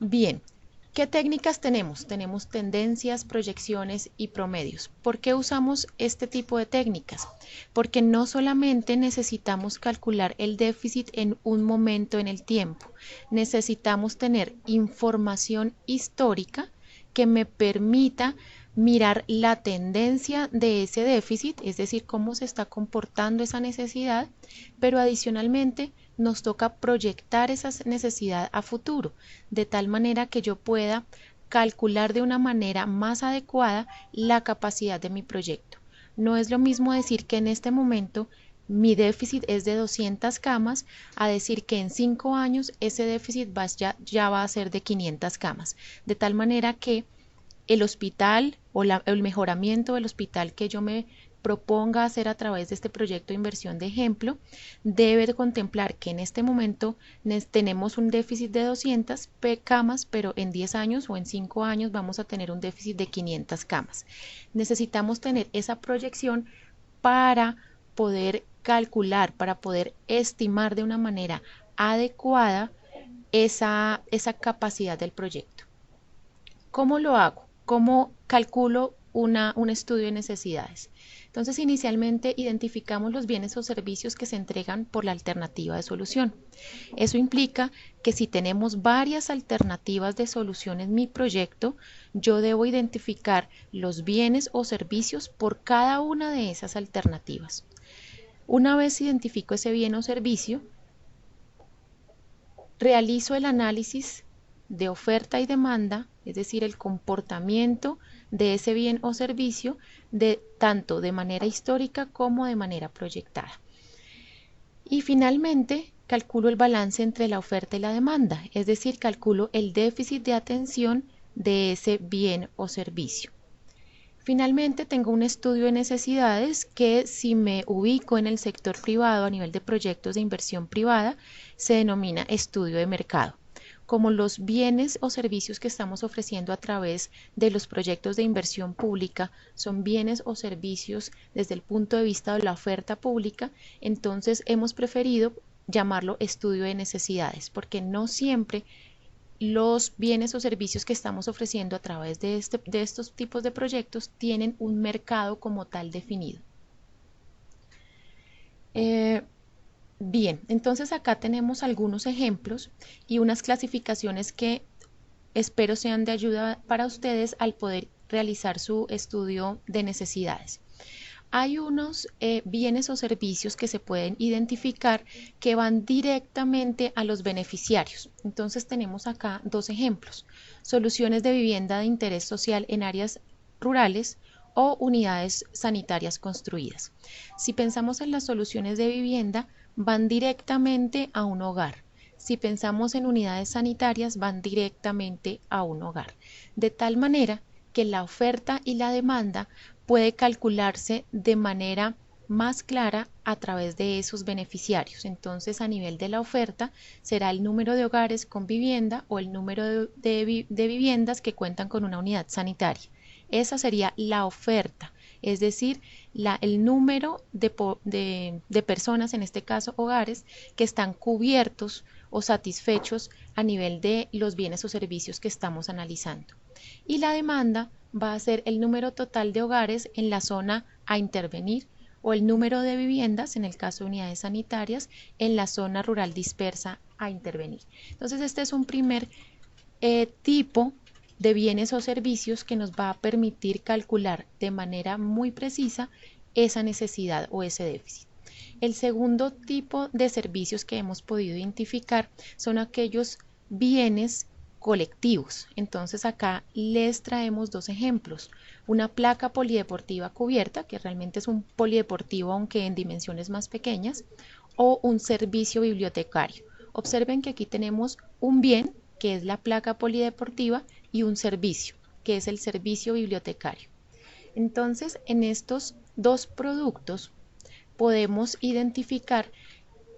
Bien, ¿qué técnicas tenemos? Tenemos tendencias, proyecciones y promedios. ¿Por qué usamos este tipo de técnicas? Porque no solamente necesitamos calcular el déficit en un momento en el tiempo, necesitamos tener información histórica que me permita mirar la tendencia de ese déficit, es decir, cómo se está comportando esa necesidad, pero adicionalmente nos toca proyectar esa necesidad a futuro, de tal manera que yo pueda calcular de una manera más adecuada la capacidad de mi proyecto. No es lo mismo decir que en este momento mi déficit es de 200 camas a decir que en 5 años ese déficit ya va a ser de 500 camas. De tal manera que el hospital o el mejoramiento del hospital que yo me proponga hacer a través de este proyecto de inversión de ejemplo debe de contemplar que en este momento tenemos un déficit de 200 camas, pero en 10 años o en 5 años vamos a tener un déficit de 500 camas. Necesitamos tener esa proyección para poder calcular, para poder estimar de una manera adecuada esa capacidad del proyecto. ¿Cómo lo hago? ¿Cómo calculo un estudio de necesidades? Entonces, inicialmente identificamos los bienes o servicios que se entregan por la alternativa de solución. Eso implica que si tenemos varias alternativas de solución en mi proyecto, yo debo identificar los bienes o servicios por cada una de esas alternativas. Una vez identifico ese bien o servicio, realizo el análisis de oferta y demanda, es decir, el comportamiento de ese bien o servicio tanto de manera histórica como de manera proyectada. Y finalmente, calculo el balance entre la oferta y la demanda, es decir, calculo el déficit de atención de ese bien o servicio. Finalmente, tengo un estudio de necesidades que, si me ubico en el sector privado a nivel de proyectos de inversión privada, se denomina estudio de mercado. Como los bienes o servicios que estamos ofreciendo a través de los proyectos de inversión pública son bienes o servicios desde el punto de vista de la oferta pública, entonces hemos preferido llamarlo estudio de necesidades, porque no siempre los bienes o servicios que estamos ofreciendo a través de estos tipos de proyectos tienen un mercado como tal definido. Bien, entonces acá tenemos algunos ejemplos y unas clasificaciones que espero sean de ayuda para ustedes al poder realizar su estudio de necesidades. Hay unos bienes o servicios que se pueden identificar que van directamente a los beneficiarios. Entonces tenemos acá dos ejemplos: soluciones de vivienda de interés social en áreas rurales o unidades sanitarias construidas. Si pensamos en las soluciones de vivienda, van directamente a un hogar. Si pensamos en unidades sanitarias, van directamente a un hogar. De tal manera que la oferta y la demanda puede calcularse de manera más clara a través de esos beneficiarios. Entonces, a nivel de la oferta será el número de hogares con vivienda o el número de viviendas que cuentan con una unidad sanitaria. Esa sería la oferta, es decir, el número de personas, en este caso hogares, que están cubiertos o satisfechos a nivel de los bienes o servicios que estamos analizando. Y la demanda va a ser el número total de hogares en la zona a intervenir o el número de viviendas, en el caso de unidades sanitarias, en la zona rural dispersa a intervenir. Entonces, este es un primer tipo de bienes o servicios que nos va a permitir calcular de manera muy precisa esa necesidad o ese déficit. El segundo tipo de servicios que hemos podido identificar son aquellos bienes colectivos. Entonces acá les traemos dos ejemplos: una placa polideportiva cubierta, que realmente es un polideportivo aunque en dimensiones más pequeñas, o un servicio bibliotecario. Observen que aquí tenemos un bien, que es la placa polideportiva, y un servicio, que es el servicio bibliotecario. Entonces, en estos dos productos podemos identificar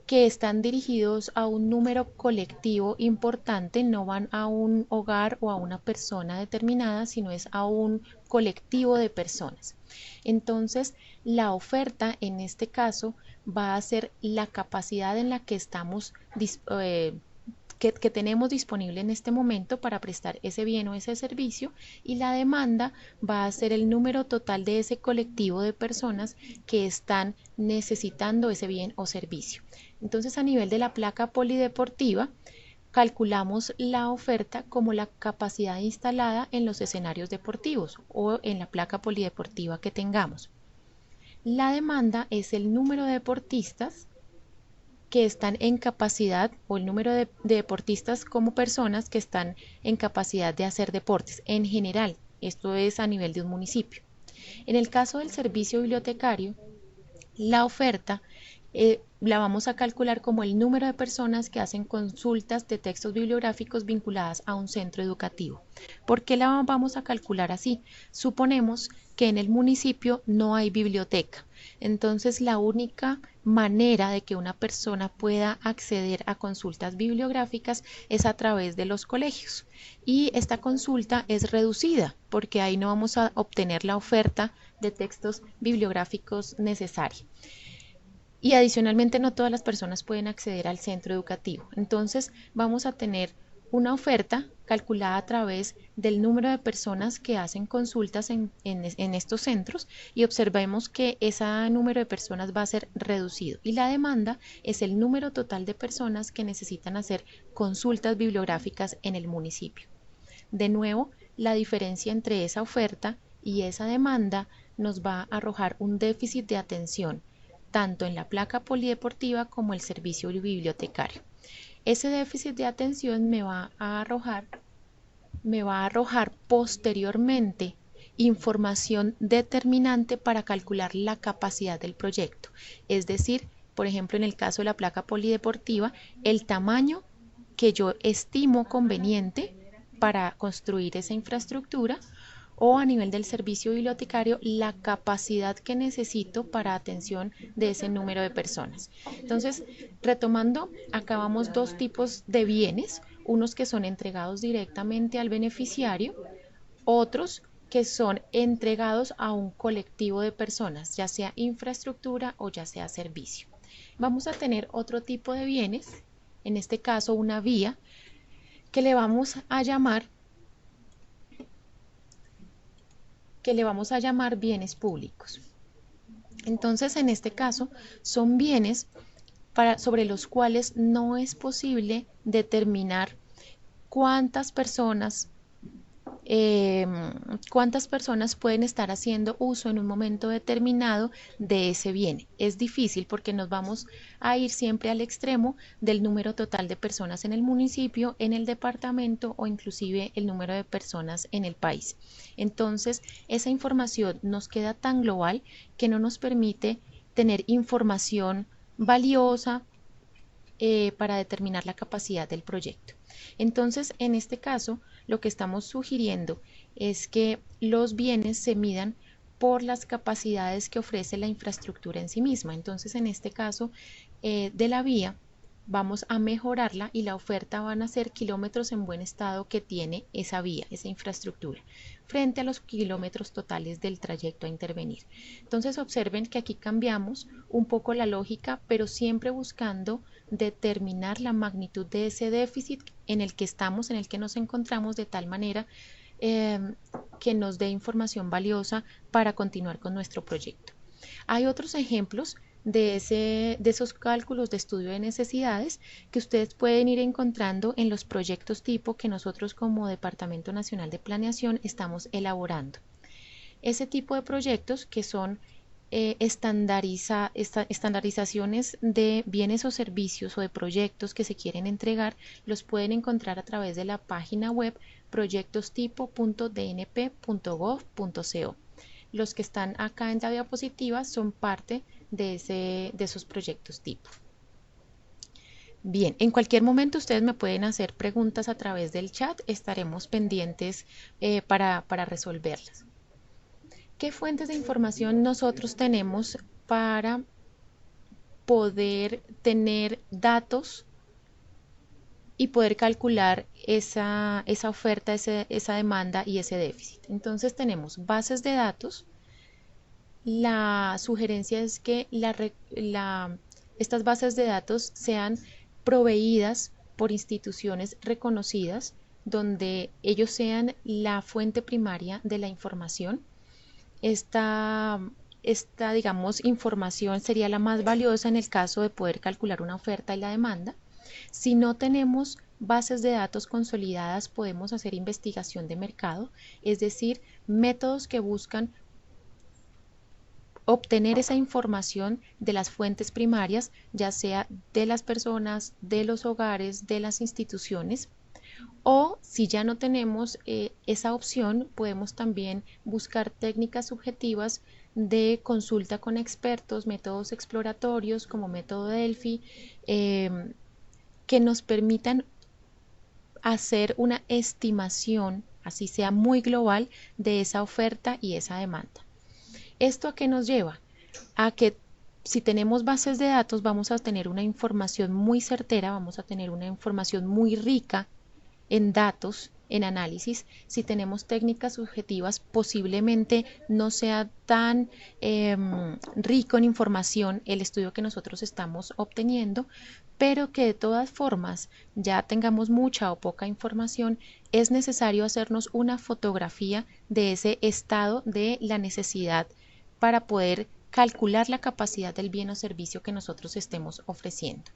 que están dirigidos a un número colectivo importante, no van a un hogar o a una persona determinada, sino es a un colectivo de personas. Entonces, la oferta en este caso va a ser la capacidad en la que estamos que tenemos disponible en este momento para prestar ese bien o ese servicio, y la demanda va a ser el número total de ese colectivo de personas que están necesitando ese bien o servicio. Entonces, a nivel de la placa polideportiva, calculamos la oferta como la capacidad instalada en los escenarios deportivos o en la placa polideportiva que tengamos. La demanda es el número de deportistas que están en capacidad, o el número de deportistas como personas que están en capacidad de hacer deportes en general. Esto es a nivel de un municipio. En el caso del servicio bibliotecario, la oferta la vamos a calcular como el número de personas que hacen consultas de textos bibliográficos vinculadas a un centro educativo. ¿Por qué la vamos a calcular así? Suponemos que en el municipio no hay biblioteca. Entonces, la única manera de que una persona pueda acceder a consultas bibliográficas es a través de los colegios. Y esta consulta es reducida porque ahí no vamos a obtener la oferta de textos bibliográficos necesaria. Y adicionalmente no todas las personas pueden acceder al centro educativo. Entonces vamos a tener una oferta calculada a través del número de personas que hacen consultas en estos centros, y observemos que ese número de personas va a ser reducido, y la demanda es el número total de personas que necesitan hacer consultas bibliográficas en el municipio. De nuevo, la diferencia entre esa oferta y esa demanda nos va a arrojar un déficit de atención, tanto en la placa polideportiva como el servicio bibliotecario. Ese déficit de atención me va a arrojar posteriormente información determinante para calcular la capacidad del proyecto. Es decir, por ejemplo, en el caso de la placa polideportiva, el tamaño que yo estimo conveniente para construir esa infraestructura, o a nivel del servicio bibliotecario, la capacidad que necesito para atención de ese número de personas. Entonces, retomando, acabamos dos tipos de bienes, unos que son entregados directamente al beneficiario, otros que son entregados a un colectivo de personas, ya sea infraestructura o ya sea servicio. Vamos a tener otro tipo de bienes, en este caso una vía, que le vamos a llamar bienes públicos. Entonces, en este caso, son bienes sobre los cuales no es posible determinar cuántas personas pueden estar haciendo uso en un momento determinado de ese bien. Es difícil porque nos vamos a ir siempre al extremo del número total de personas en el municipio, en el departamento o inclusive el número de personas en el país. Entonces, esa información nos queda tan global que no nos permite tener información valiosa para determinar la capacidad del proyecto. Entonces, en este caso, lo que estamos sugiriendo es que los bienes se midan por las capacidades que ofrece la infraestructura en sí misma. Entonces, en este caso de la vía, vamos a mejorarla y la oferta van a ser kilómetros en buen estado que tiene esa vía, esa infraestructura, frente a los kilómetros totales del trayecto a intervenir. Entonces, observen que aquí cambiamos un poco la lógica, pero siempre buscando determinar la magnitud de ese déficit en el que estamos, en el que nos encontramos, de tal manera que nos dé información valiosa para continuar con nuestro proyecto. Hay otros ejemplos de esos cálculos de estudio de necesidades que ustedes pueden ir encontrando en los proyectos tipo que nosotros como Departamento Nacional de Planeación estamos elaborando. Ese tipo de proyectos, que son estandarizaciones de bienes o servicios o de proyectos que se quieren entregar, los pueden encontrar a través de la página web proyectostipo.dnp.gov.co. Los que están acá en la diapositiva son parte de esos proyectos tipo. Bien, en cualquier momento ustedes me pueden hacer preguntas a través del chat, estaremos pendientes para resolverlas. ¿Qué fuentes de información nosotros tenemos para poder tener datos y poder calcular esa oferta, esa demanda y ese déficit? Entonces tenemos bases de datos. La sugerencia es que estas bases de datos sean proveídas por instituciones reconocidas, donde ellos sean la fuente primaria de la información. Esta, digamos, información sería la más valiosa en el caso de poder calcular una oferta y la demanda. Si no tenemos bases de datos consolidadas, podemos hacer investigación de mercado, es decir, métodos que buscan obtener esa información de las fuentes primarias, ya sea de las personas, de los hogares, de las instituciones. O si ya no tenemos esa opción, podemos también buscar técnicas subjetivas de consulta con expertos, métodos exploratorios como método Delphi, que nos permitan hacer una estimación, así sea muy global, de esa oferta y esa demanda. ¿Esto a qué nos lleva? A que si tenemos bases de datos vamos a tener una información muy certera, vamos a tener una información muy rica en datos, en análisis. Si tenemos técnicas subjetivas, posiblemente no sea tan rico en información el estudio que nosotros estamos obteniendo, pero que de todas formas, ya tengamos mucha o poca información, es necesario hacernos una fotografía de ese estado de la necesidad para poder calcular la capacidad del bien o servicio que nosotros estemos ofreciendo.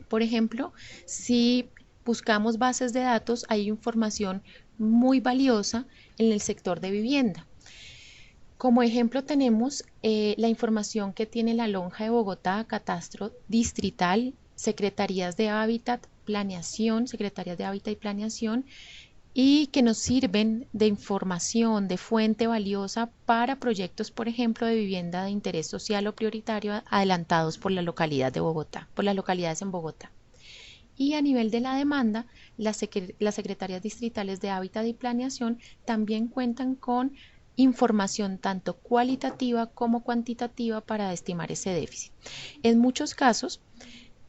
Por ejemplo, si buscamos bases de datos, hay información muy valiosa en el sector de vivienda. Como ejemplo tenemos la información que tiene la Lonja de Bogotá, Catastro Distrital, Secretarías de Hábitat, Planeación, Secretarías de Hábitat y Planeación, y que nos sirven de información, de fuente valiosa para proyectos, por ejemplo, de vivienda de interés social o prioritario adelantados por la localidad de Bogotá, por las localidades en Bogotá. Y a nivel de la demanda, las secretarías distritales de Hábitat y Planeación también cuentan con información tanto cualitativa como cuantitativa para estimar ese déficit. En muchos casos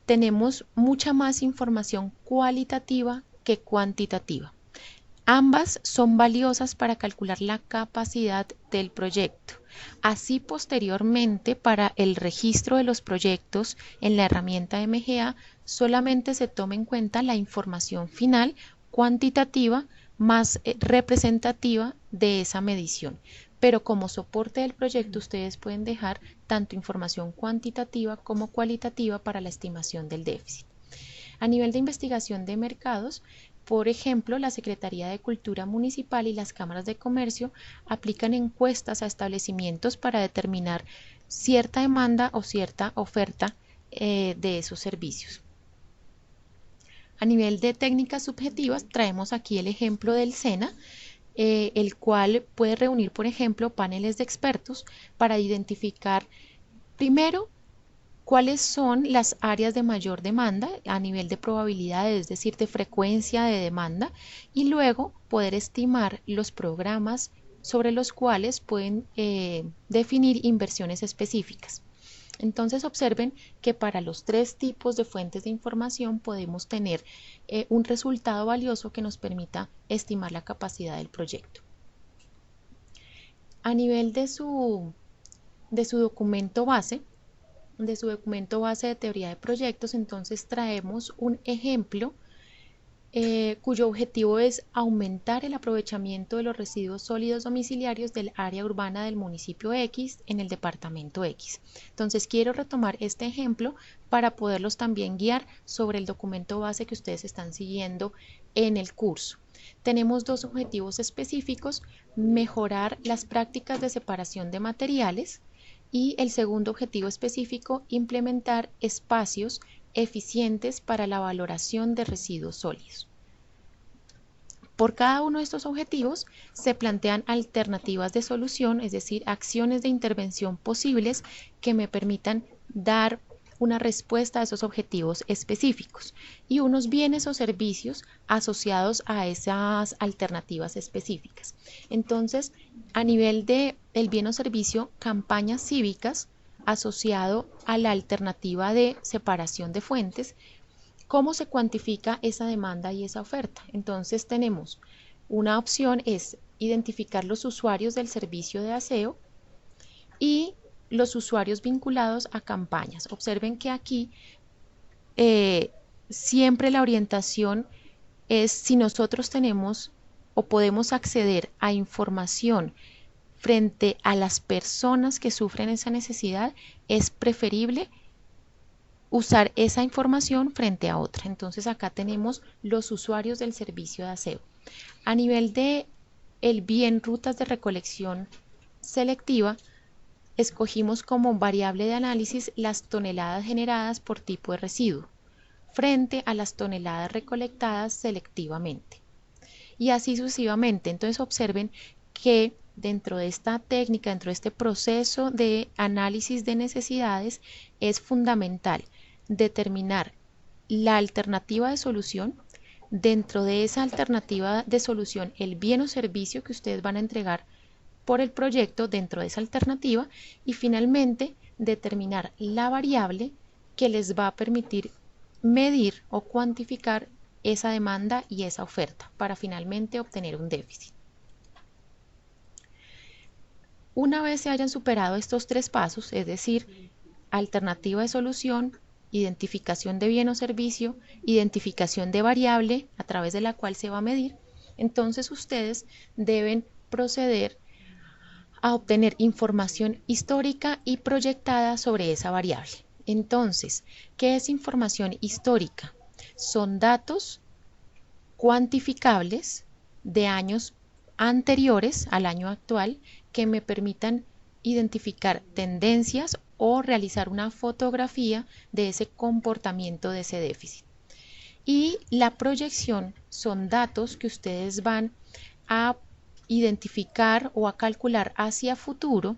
tenemos mucha más información cualitativa que cuantitativa. Ambas son valiosas para calcular la capacidad del proyecto. Así posteriormente, para el registro de los proyectos en la herramienta MGA, solamente se toma en cuenta la información final cuantitativa más representativa de esa medición. Pero como soporte del proyecto ustedes pueden dejar tanto información cuantitativa como cualitativa para la estimación del déficit. A nivel de investigación de mercados, por ejemplo, la Secretaría de Cultura Municipal y las cámaras de comercio aplican encuestas a establecimientos para determinar cierta demanda o cierta oferta de esos servicios. A nivel de técnicas subjetivas, traemos aquí el ejemplo del SENA, el cual puede reunir, por ejemplo, paneles de expertos para identificar primero cuáles son las áreas de mayor demanda a nivel de probabilidad, es decir, de frecuencia de demanda, y luego poder estimar los programas sobre los cuales pueden definir inversiones específicas. Entonces observen que para los tres tipos de fuentes de información podemos tener un resultado valioso que nos permita estimar la capacidad del proyecto. A nivel de su documento base, de teoría de proyectos, entonces traemos un ejemplo cuyo objetivo es aumentar el aprovechamiento de los residuos sólidos domiciliarios del área urbana del municipio X en el departamento X. Entonces quiero retomar este ejemplo para poderlos también guiar sobre el documento base que ustedes están siguiendo en el curso. Tenemos dos objetivos específicos: mejorar las prácticas de separación de materiales, y el segundo objetivo específico, implementar espacios eficientes para la valoración de residuos sólidos. Por cada uno de estos objetivos se plantean alternativas de solución, es decir, acciones de intervención posibles que me permitan dar una respuesta a esos objetivos específicos y unos bienes o servicios asociados a esas alternativas específicas. Entonces, a nivel del bien o servicio, campañas cívicas asociado a la alternativa de separación de fuentes, ¿cómo se cuantifica esa demanda y esa oferta? Entonces tenemos una opción, es identificar los usuarios del servicio de aseo y los usuarios vinculados a campañas. Observen que aquí siempre la orientación es si nosotros tenemos o podemos acceder a información frente a las personas que sufren esa necesidad, es preferible usar esa información frente a otra. Entonces acá tenemos los usuarios del servicio de aseo. A nivel de el bien rutas de recolección selectiva, escogimos como variable de análisis las toneladas generadas por tipo de residuo frente a las toneladas recolectadas selectivamente. Y así sucesivamente. Entonces observen que dentro de esta técnica, dentro de este proceso de análisis de necesidades, es fundamental determinar la alternativa de solución. Dentro de esa alternativa de solución, el bien o servicio que ustedes van a entregar por el proyecto dentro de esa alternativa, y finalmente determinar la variable que les va a permitir medir o cuantificar esa demanda y esa oferta para finalmente obtener un déficit. Una vez se hayan superado estos tres pasos, es decir, alternativa de solución, identificación de bien o servicio, identificación de variable a través de la cual se va a medir, entonces ustedes deben proceder a obtener información histórica y proyectada sobre esa variable. Entonces, ¿qué es información histórica? Son datos cuantificables de años anteriores al año actual que me permitan identificar tendencias o realizar una fotografía de ese comportamiento de ese déficit. Y la proyección son datos que ustedes van a identificar o a calcular hacia futuro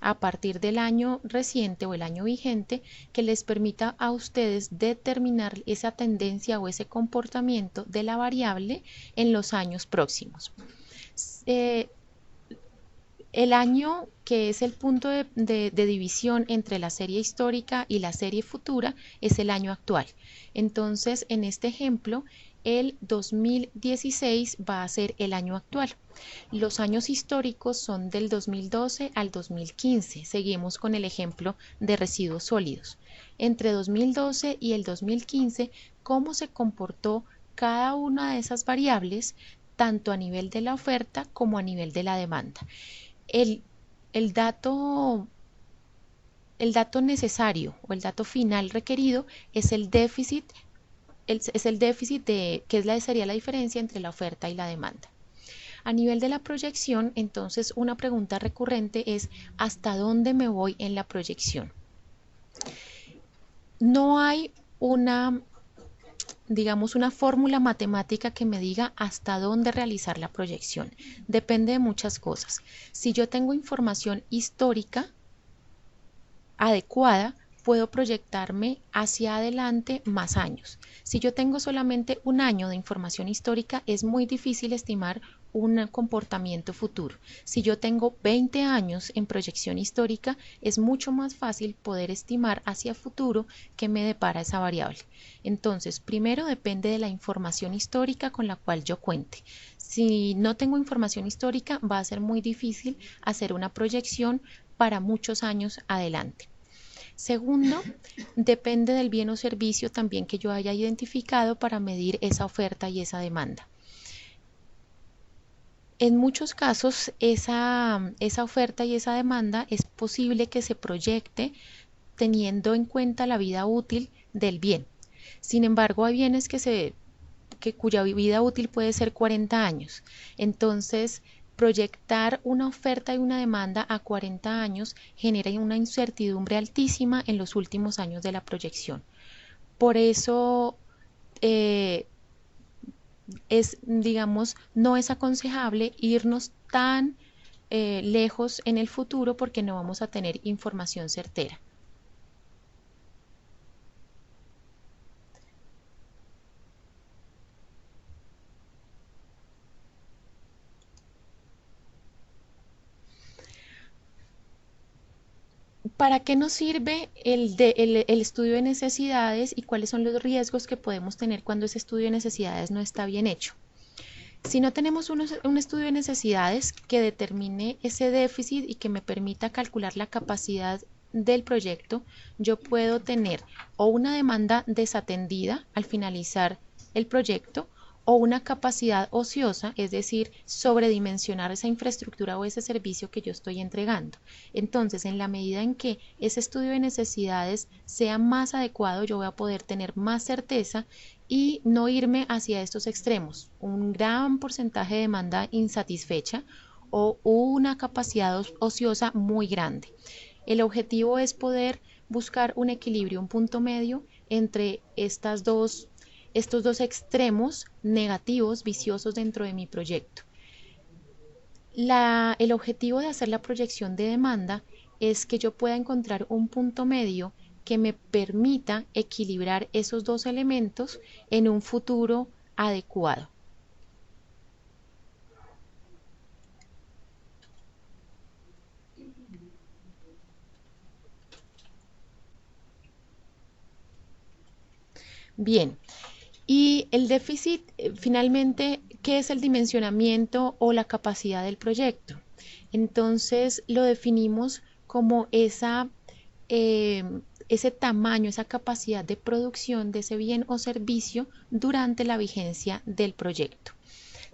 a partir del año reciente o el año vigente, que les permita a ustedes determinar esa tendencia o ese comportamiento de la variable en los años próximos. El año que es el punto de división entre la serie histórica y la serie futura es el año actual. Entonces, en este ejemplo, el 2016 va a ser el año actual. Los años históricos son del 2012 al 2015. Seguimos con el ejemplo de residuos sólidos. Entre 2012 y el 2015, ¿cómo se comportó cada una de esas variables, tanto a nivel de la oferta como a nivel de la demanda? El, el dato necesario o el dato final requerido es el déficit, que sería la diferencia entre la oferta y la demanda. A nivel de la proyección, entonces una pregunta recurrente es ¿hasta dónde me voy en la proyección? No hay digamos, una fórmula matemática que me diga hasta dónde realizar la proyección. Depende de muchas cosas. Si yo tengo información histórica adecuada, puedo proyectarme hacia adelante más años. Si yo tengo solamente un año de información histórica, es muy difícil estimar un comportamiento futuro. Si yo tengo 20 años en proyección histórica, es mucho más fácil poder estimar hacia futuro qué me depara esa variable. Entonces, primero depende de la información histórica con la cual yo cuente. Si no tengo información histórica, va a ser muy difícil hacer una proyección para muchos años adelante. Segundo, depende del bien o servicio también que yo haya identificado para medir esa oferta y esa demanda. En muchos casos, esa oferta y esa demanda es posible que se proyecte teniendo en cuenta la vida útil del bien. Sin embargo, hay bienes cuya vida útil puede ser 40 años. Entonces, proyectar una oferta y una demanda a 40 años genera una incertidumbre altísima en los últimos años de la proyección. Por eso digamos, no es aconsejable irnos tan lejos en el futuro porque no vamos a tener información certera. ¿Para qué nos sirve el estudio de necesidades y cuáles son los riesgos que podemos tener cuando ese estudio de necesidades no está bien hecho? Si no tenemos un estudio de necesidades que determine ese déficit y que me permita calcular la capacidad del proyecto, yo puedo tener o una demanda desatendida al finalizar el proyecto o una capacidad ociosa, es decir, sobredimensionar esa infraestructura o ese servicio que yo estoy entregando. Entonces, en la medida en que ese estudio de necesidades sea más adecuado, yo voy a poder tener más certeza y no irme hacia estos extremos, un gran porcentaje de demanda insatisfecha o una capacidad ociosa muy grande. El objetivo es poder buscar un equilibrio, un punto medio entre estos dos extremos negativos, viciosos dentro de mi proyecto. El objetivo de hacer la proyección de demanda es que yo pueda encontrar un punto medio que me permita equilibrar esos dos elementos en un futuro adecuado. Bien, y el déficit, finalmente, ¿qué es el dimensionamiento o la capacidad del proyecto? Entonces lo definimos como eh, ese tamaño, esa capacidad de producción de ese bien o servicio durante la vigencia del proyecto.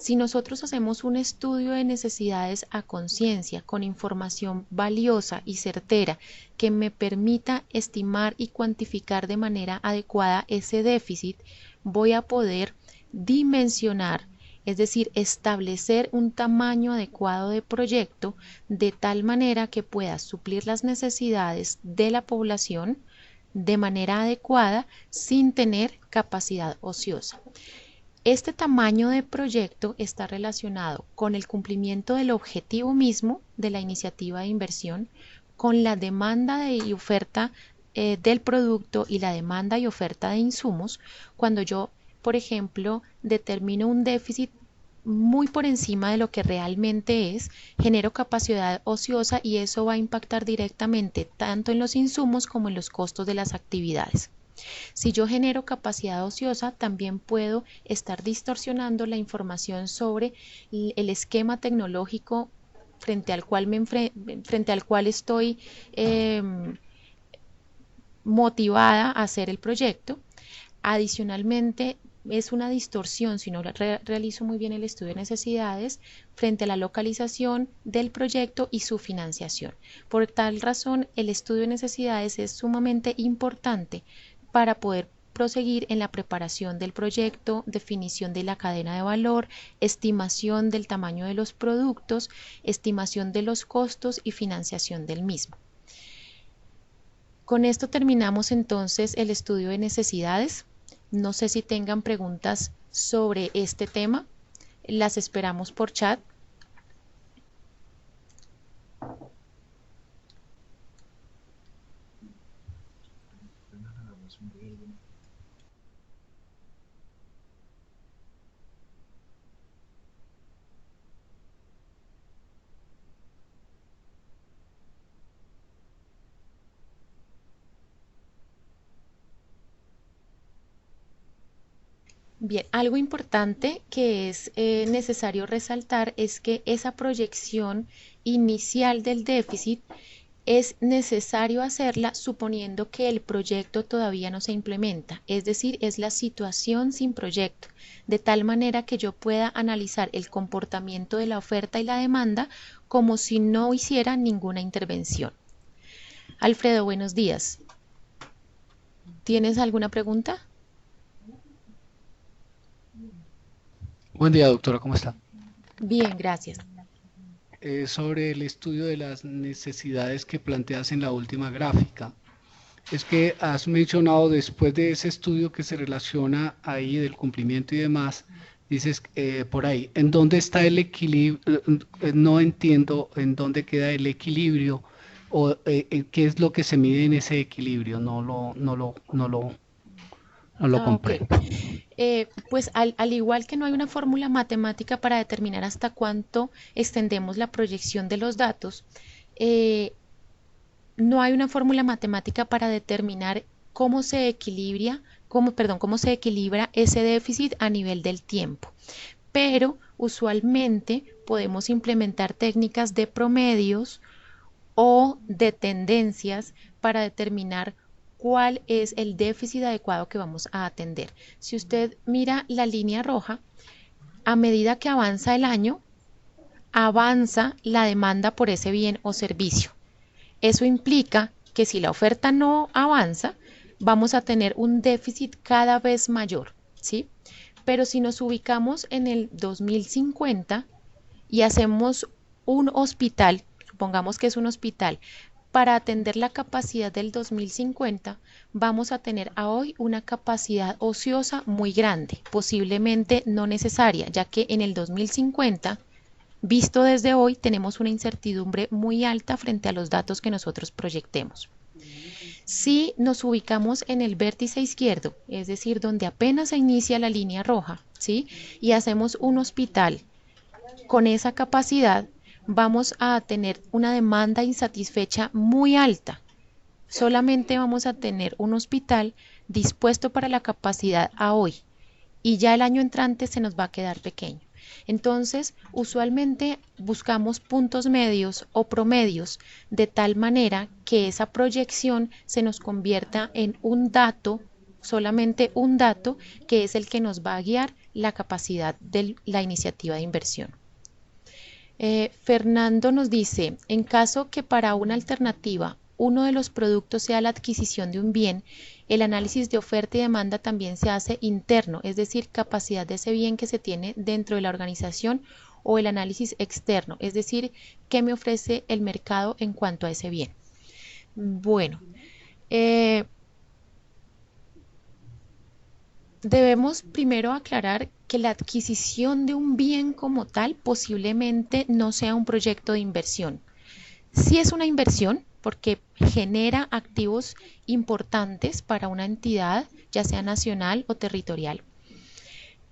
Si nosotros hacemos un estudio de necesidades a conciencia, con información valiosa y certera que me permita estimar y cuantificar de manera adecuada ese déficit, voy a poder dimensionar, es decir, establecer un tamaño adecuado de proyecto de tal manera que pueda suplir las necesidades de la población de manera adecuada sin tener capacidad ociosa. Este tamaño de proyecto está relacionado con el cumplimiento del objetivo mismo de la iniciativa de inversión, con la demanda y oferta del producto y la demanda y oferta de insumos. Cuando yo, por ejemplo, determino un déficit muy por encima de lo que realmente es, genero capacidad ociosa y eso va a impactar directamente tanto en los insumos como en los costos de las actividades. Si yo genero capacidad ociosa, también puedo estar distorsionando la información sobre el esquema tecnológico frente al cual estoy eh, motivada a hacer el proyecto. Adicionalmente, es una distorsión si no realizo muy bien el estudio de necesidades frente a la localización del proyecto y su financiación. Por tal razón, el estudio de necesidades es sumamente importante para poder proseguir en la preparación del proyecto, definición de la cadena de valor, estimación del tamaño de los productos, estimación de los costos y financiación del mismo. Con esto terminamos entonces el estudio de necesidades. No sé si tengan preguntas sobre este tema. Las esperamos por chat. Bien, algo importante que es necesario resaltar es que esa proyección inicial del déficit es necesario hacerla suponiendo que el proyecto todavía no se implementa, es decir, es la situación sin proyecto, de tal manera que yo pueda analizar el comportamiento de la oferta y la demanda como si no hiciera ninguna intervención. Alfredo, buenos días. ¿Tienes alguna pregunta? Buen día, doctora, ¿cómo está? Bien, gracias. Sobre el estudio de las necesidades que planteas en la última gráfica. Es que has mencionado después de ese estudio que se relaciona ahí del cumplimiento y demás, dices por ahí, ¿en dónde está el equilibrio? No entiendo en dónde queda el equilibrio o qué es lo que se mide en ese equilibrio, no lo Ah, ok. comprendo. Pues al igual que no hay una fórmula matemática para determinar hasta cuánto extendemos la proyección de los datos, eh, no hay una fórmula matemática para determinar cómo se equilibra, cómo se equilibra ese déficit a nivel del tiempo. Pero usualmente podemos implementar técnicas de promedios o de tendencias para determinar cuál es el déficit adecuado que vamos a atender. Si usted mira la línea roja, a medida que avanza el año, avanza la demanda por ese bien o servicio. Eso implica que si la oferta no avanza, vamos a tener un déficit cada vez mayor, ¿sí? Pero si nos ubicamos en el 2050 y hacemos un hospital, supongamos que es un hospital, para atender la capacidad del 2050, vamos a tener a hoy una capacidad ociosa muy grande, posiblemente no necesaria, ya que en el 2050, visto desde hoy, tenemos una incertidumbre muy alta frente a los datos que nosotros proyectemos. Si nos ubicamos en el vértice izquierdo, es decir, donde apenas se inicia la línea roja, ¿sí? Y hacemos un hospital con esa capacidad, vamos a tener una demanda insatisfecha muy alta. Solamente vamos a tener un hospital dispuesto para la capacidad a hoy y ya el año entrante se nos va a quedar pequeño. Entonces, usualmente buscamos puntos medios o promedios de tal manera que esa proyección se nos convierta en un dato, solamente un dato, que es el que nos va a guiar la capacidad de la iniciativa de inversión. Fernando nos dice, en caso que para una alternativa uno de los productos sea la adquisición de un bien, el análisis de oferta y demanda también se hace interno, es decir, capacidad de ese bien que se tiene dentro de la organización, o el análisis externo, es decir, qué me ofrece el mercado en cuanto a ese bien. Bueno, eh, debemos primero aclarar que la adquisición de un bien como tal posiblemente no sea un proyecto de inversión. Sí es una inversión porque genera activos importantes para una entidad, ya sea nacional o territorial,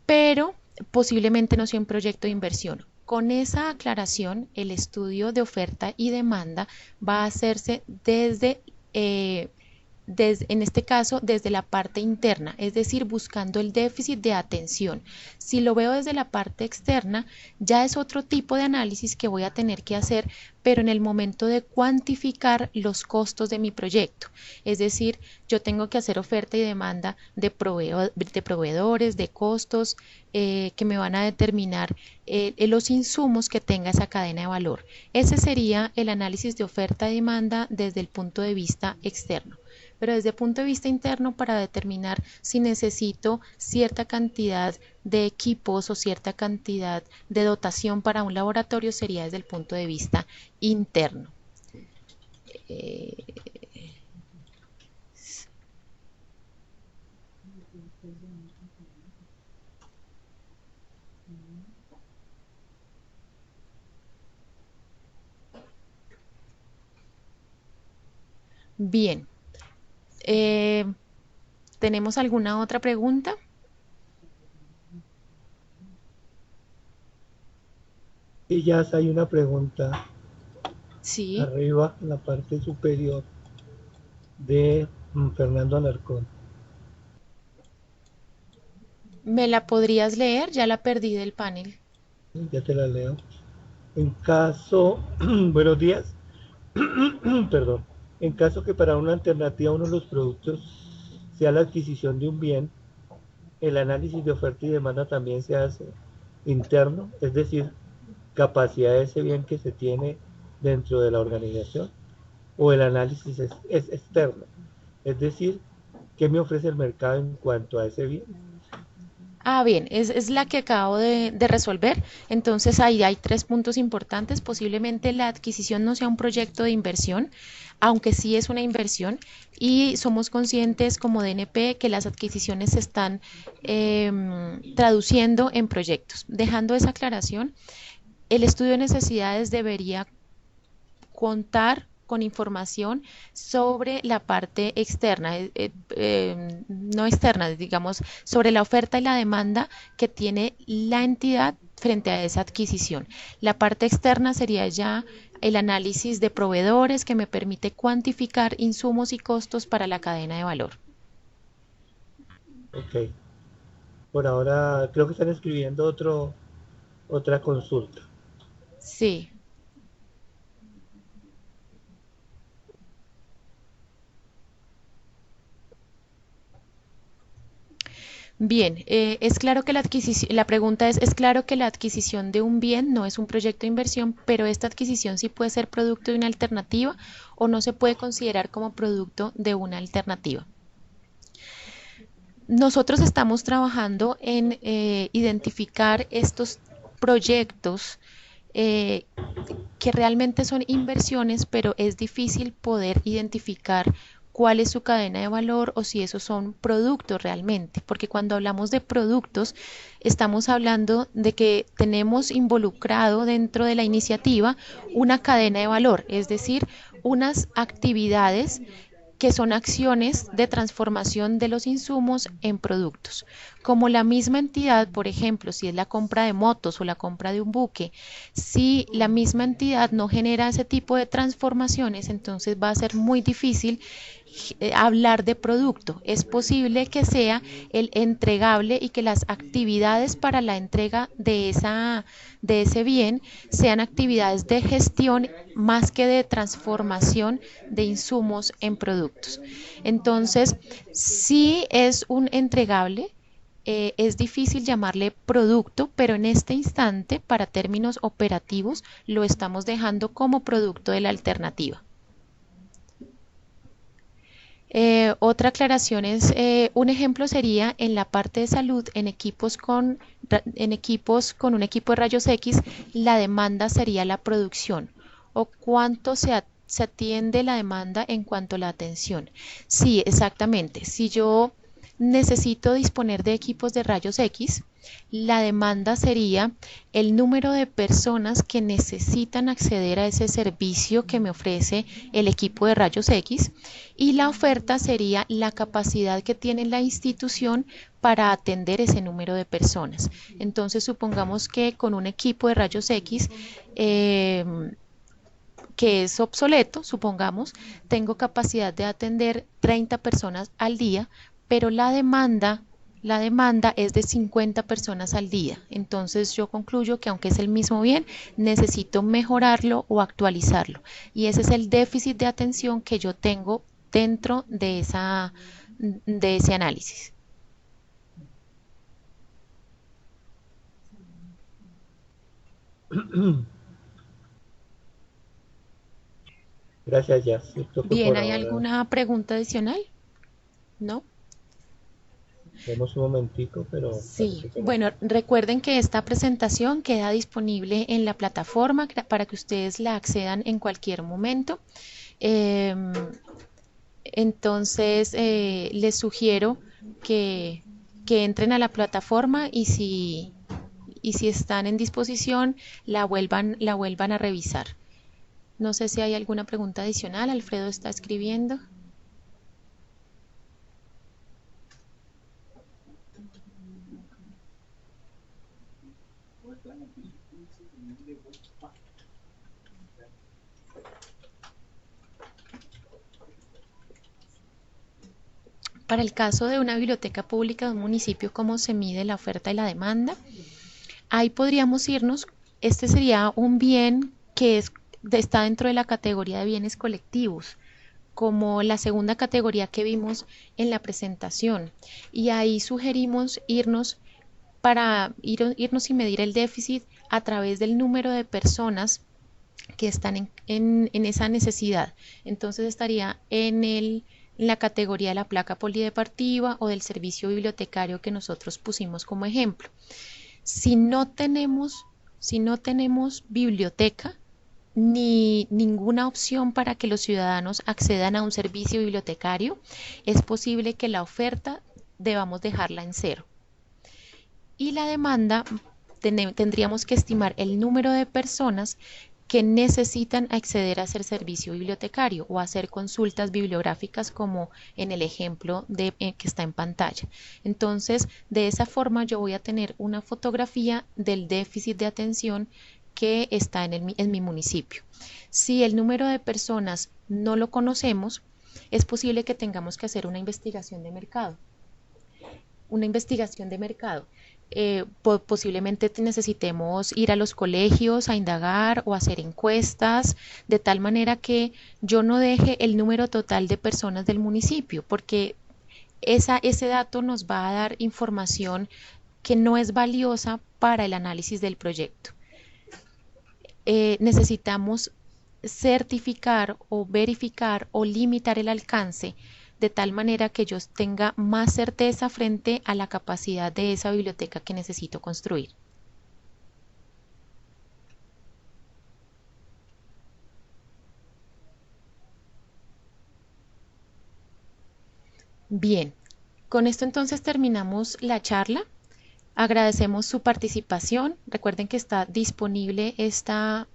pero posiblemente no sea un proyecto de inversión. Con esa aclaración, el estudio de oferta y demanda va a hacerse en este caso, desde la parte interna, es decir, buscando el déficit de atención. Si lo veo desde la parte externa, ya es otro tipo de análisis que voy a tener que hacer, pero en el momento de cuantificar los costos de mi proyecto. Es decir, yo tengo que hacer oferta y demanda de proveedores, de costos que me van a determinar los insumos que tenga esa cadena de valor. Ese sería el análisis de oferta y demanda desde el punto de vista externo, pero desde el punto de vista interno para determinar si necesito cierta cantidad de equipos o cierta cantidad de dotación para un laboratorio sería desde el punto de vista interno. Eh, bien, eh, ¿tenemos alguna otra pregunta? Y ya hay una pregunta Sí, arriba, en la parte superior, de Fernando Alarcón. ¿me la podrías leer? Ya la perdí del panel. Ya te la leo. En caso, buenos días, perdón. En caso que para una alternativa uno de los productos sea la adquisición de un bien, el análisis de oferta y demanda también se hace interno, es decir, capacidad de ese bien que se tiene dentro de la organización, o el análisis es externo, es decir, qué me ofrece el mercado en cuanto a ese bien. Ah, bien, es la que acabo de resolver. Entonces ahí hay tres puntos importantes. Posiblemente la adquisición no sea un proyecto de inversión, aunque sí es una inversión. Y somos conscientes como DNP que las adquisiciones se están traduciendo en proyectos. Dejando esa aclaración, el estudio de necesidades debería contar con información sobre la parte externa, no externa, digamos, sobre la oferta y la demanda que tiene la entidad frente a esa adquisición. La parte externa sería ya el análisis de proveedores que me permite cuantificar insumos y costos para la cadena de valor. Ok, por ahora creo que están escribiendo otra consulta. Sí, Bien, es claro que la adquisición, la pregunta es claro que la adquisición de un bien no es un proyecto de inversión, pero esta adquisición sí puede ser producto de una alternativa o no se puede considerar como producto de una alternativa. Nosotros estamos trabajando en identificar estos proyectos eh, que realmente son inversiones, pero es difícil poder identificar cuál es su cadena de valor o si esos son productos realmente, porque cuando hablamos de productos estamos hablando de que tenemos involucrado dentro de la iniciativa una cadena de valor, es decir, unas actividades que son acciones de transformación de los insumos en productos. Como la misma entidad, por ejemplo, si es la compra de motos o la compra de un buque, si la misma entidad no genera ese tipo de transformaciones, entonces va a ser muy difícil hablar de producto. Es posible que sea el entregable y que las actividades para la entrega de ese bien sean actividades de gestión más que de transformación de insumos en productos. Entonces, si es un entregable, es difícil llamarle producto, pero en este instante, para términos operativos, lo estamos dejando como producto de la alternativa. Otra aclaración es, un ejemplo sería en la parte de salud, en equipos con un equipo de rayos X, la demanda sería la producción o cuánto se atiende la demanda en cuanto a la atención. Sí, exactamente. Si yo necesito disponer de equipos de rayos X, la demanda sería el número de personas que necesitan acceder a ese servicio que me ofrece el equipo de rayos X y la oferta sería la capacidad que tiene la institución para atender ese número de personas. Entonces, supongamos que con un equipo de rayos X que es obsoleto, supongamos, tengo capacidad de atender 30 personas al día, pero la demanda es de 50 personas al día. Entonces yo concluyo que aunque es el mismo bien, necesito mejorarlo o actualizarlo. Y ese es el déficit de atención que yo tengo dentro de ese análisis. Gracias, Jazz. Esto fue Bien, por ¿hay ahora. alguna pregunta adicional? ¿No? Vemos un momentico, pero Sí, parece que no. bueno, recuerden que esta presentación queda disponible en la plataforma para que ustedes la accedan en cualquier momento. Em, entonces, les sugiero que, que entren a la plataforma y si están en disposición, la vuelvan a revisar. No sé si hay alguna pregunta adicional. Alfredo está escribiendo. Para el caso de una biblioteca pública de un municipio, ¿cómo se mide la oferta y la demanda? Ahí podríamos irnos, este sería un bien que está dentro de la categoría de bienes colectivos, como la segunda categoría que vimos en la presentación. Y ahí sugerimos irnos y medir el déficit a través del número de personas que están en esa necesidad. Entonces estaría en la categoría de la placa polideportiva o del servicio bibliotecario que nosotros pusimos como ejemplo. Si no tenemos, si no tenemos biblioteca, ni ninguna opción para que los ciudadanos accedan a un servicio bibliotecario, es posible que la oferta debamos dejarla en cero. Y la demanda, tendríamos que estimar el número de personas que necesitan acceder a hacer servicio bibliotecario o hacer consultas bibliográficas como en el ejemplo que está en pantalla. Entonces, de esa forma yo voy a tener una fotografía del déficit de atención que está en mi municipio. Si el número de personas no lo conocemos, es posible que tengamos que hacer una investigación de mercado. Una investigación de mercado. Posiblemente necesitemos ir a los colegios a indagar o hacer encuestas, de tal manera que yo no deje el número total de personas del municipio, porque ese dato nos va a dar información que no es valiosa para el análisis del proyecto. Necesitamos certificar o verificar o limitar el alcance de tal manera que yo tenga más certeza frente a la capacidad de esa biblioteca que necesito construir. Bien, con esto entonces terminamos la charla. Agradecemos su participación. Recuerden que está disponible esta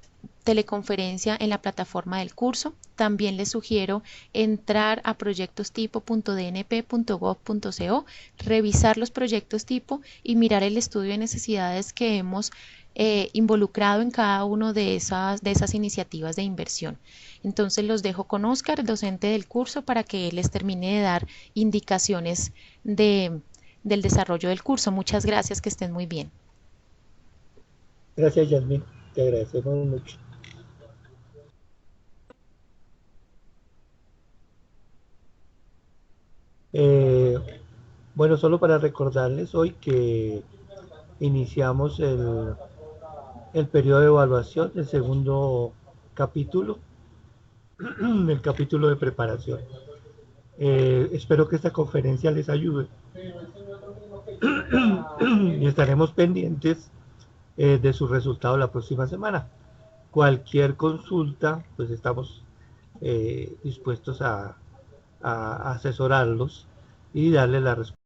teleconferencia en la plataforma del curso. También les sugiero entrar a proyectostipo.dnp.gov.co, revisar los proyectos tipo y mirar el estudio de necesidades que hemos involucrado en cada una de esas iniciativas de inversión. Entonces los dejo con Oscar, docente del curso, para que él les termine de dar indicaciones del desarrollo del curso. Muchas gracias, que estén muy bien. Gracias, Yasmin. Te agradecemos mucho. Bueno, solo para recordarles hoy que iniciamos el periodo de evaluación del segundo capítulo, el capítulo de preparación. Espero que esta conferencia les ayude y estaremos pendientes de sus resultados la próxima semana. Cualquier consulta, pues estamos dispuestos a asesorarlos y darle la respuesta